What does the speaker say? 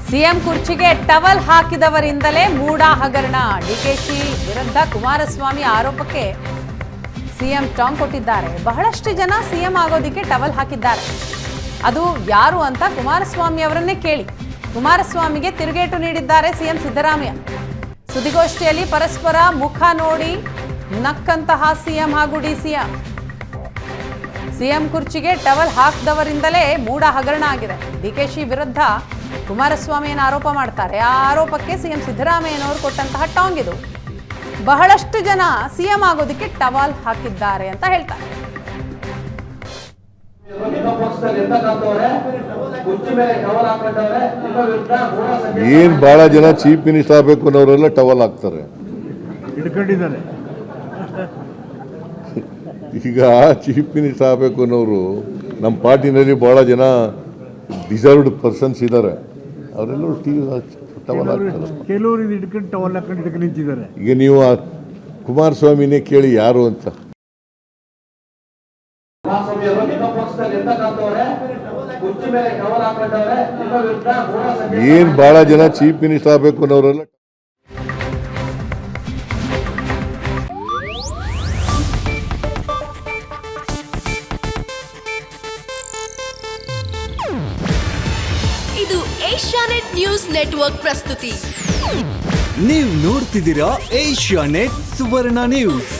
CM ಕುರ್ಚಿಗೆ towel ಹಾಕಿದವರಿಂದಲೇ ಮೂಡ ಹಗರಣ. ಡಿಕೆಶಿ ವಿರುದ್ಧ ಕುಮಾರಸ್ವಾಮಿ ಆರೋಪಕ್ಕೆ ಸಿಎಂ ಟಾಂಗ್ ಕೊಟ್ಟಿದ್ದಾರೆ. ಬಹಳಷ್ಟು ಜನ ಸಿಎಂ ಆಗೋದಿಕ್ಕೆ ಟವಲ್ ಹಾಕಿದ್ದಾರೆ. ಅದು ಯಾರು ಅಂತ ಕುಮಾರಸ್ವಾಮಿ ಅವರನ್ನೇ ಕೇಳಿ. ಕುಮಾರಸ್ವಾಮಿಗೆ ತಿರುಗೇಟು ನೀಡಿದ್ದಾರೆ ಸಿಎಂ ಸಿದ್ದರಾಮಯ್ಯ. ಸುದ್ದಿಗೋಷ್ಠಿಯಲ್ಲಿ ಪರಸ್ಪರ ಮುಖ ನೋಡಿ ನಕ್ಕಂತಹ ಸಿಎಂ ಹಾಗೂ ಡಿಸಿಎಂ. ಸಿಎಂ ಕುರ್ಚಿಗೆ ಟವಲ್ ಹಾಕಿದವರಿಂದಲೇ ಮೂಡ ಹಗರಣ ಆಗಿದೆ. ಡಿಕೆಶಿ ವಿರುದ್ಧ ಕುಮಾರಸ್ವಾಮಿಯನ್ನು ಆರೋಪ ಮಾಡ್ತಾರೆ. ಆ ಆರೋಪಕ್ಕೆ ಸಿಎಂ ಸಿದ್ದರಾಮಯ್ಯನವರು ಕೊಟ್ಟಂತಹ ಟಾಂಗ್ ಇದು. ಬಹಳಷ್ಟು ಜನ ಸಿಎಂ ಆಗೋದಕ್ಕೆ ಟವಲ್ ಹಾಕಿದ್ದಾರೆ ಅಂತ ಹೇಳ್ತಾರೆ. ಏನ್ ಬಹಳ ಜನ ಚೀಫ್ ಮಿನಿಸ್ಟರ್ ಆಗಬೇಕು ಅನ್ನೋರೆಲ್ಲ ಟವಲ್ ಹಾಕ್ತಾರೆ. ಈಗ ಚೀಫ್ ಮಿನಿಸ್ಟರ್ ಆಗಬೇಕು ಅನ್ನೋರು ನಮ್ಮ ಪಾರ್ಟಿನಲ್ಲಿ ಬಹಳ ಜನ ಡಿಸರ್ವ್ಡ್ ಪರ್ಸನ್ಸ್ ಇದ್ದಾರೆ. ಅವರೆಲ್ಲರೂ ಟವಲ್ ಹಾಕ್ತಾರೆ. ಕೆಲವರು ಹಿಡ್ಕೊಂಡು ಟವಲ್ ಹಾಕೊಂಡು ಹಿಡ್ಕೊಂಡು ನಿಂತಿದ್ದಾರೆ. ಈಗ ನೀವು ಕುಮಾರಸ್ವಾಮಿನೇ ಕೇಳಿ ಯಾರು ಅಂತ. ಏನ್ ಬಹಳ ಜನ ಚೀಫ್ ಮಿನಿಸ್ಟರ್ ಆಗಬೇಕು ಅನ್ನೋರೆಲ್ಲ ಇದು ಏಷ್ಯಾನೆಟ್ ನ್ಯೂಸ್ ನೆಟ್ವರ್ಕ್ ಪ್ರಸ್ತುತಿ. ನೀವು ನೋಡ್ತಿದ್ದೀರಾ ಏಷ್ಯಾನೆಟ್ ಸುವರ್ಣ ನ್ಯೂಸ್.